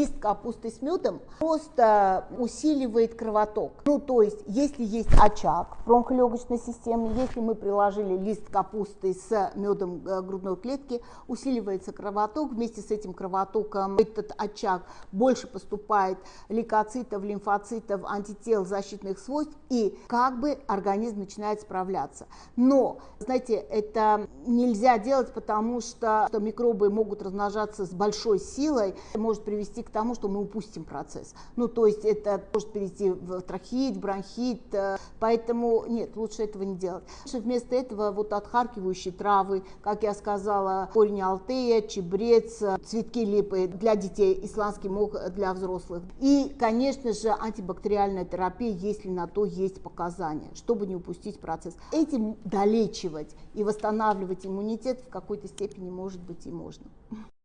Лист капусты с медом просто усиливает кровоток. Ну, то есть, если есть очаг в бронхолегочной системе, если мы приложили лист капусты с медом грудной клетки, усиливается кровоток. Вместе с этим кровотоком этот очаг больше поступает лейкоцитов, лимфоцитов, антител, защитных свойств, и как бы организм начинает справляться. Но, знаете, это нельзя делать, потому что микробы могут размножаться с большой силой, может привести к тому, что мы упустим процесс. Ну, то есть это может перейти в трахеит, в бронхит, поэтому нет, лучше этого не делать. Лучше вместо этого вот отхаркивающие травы, как я сказала, корень алтея, чебрец, цветки липы для детей, исландский мох для взрослых. И, конечно же, антибактериальная терапия, если на то есть показания, чтобы не упустить процесс. Этим долечивать и восстанавливать иммунитет в какой-то степени, может быть, и можно.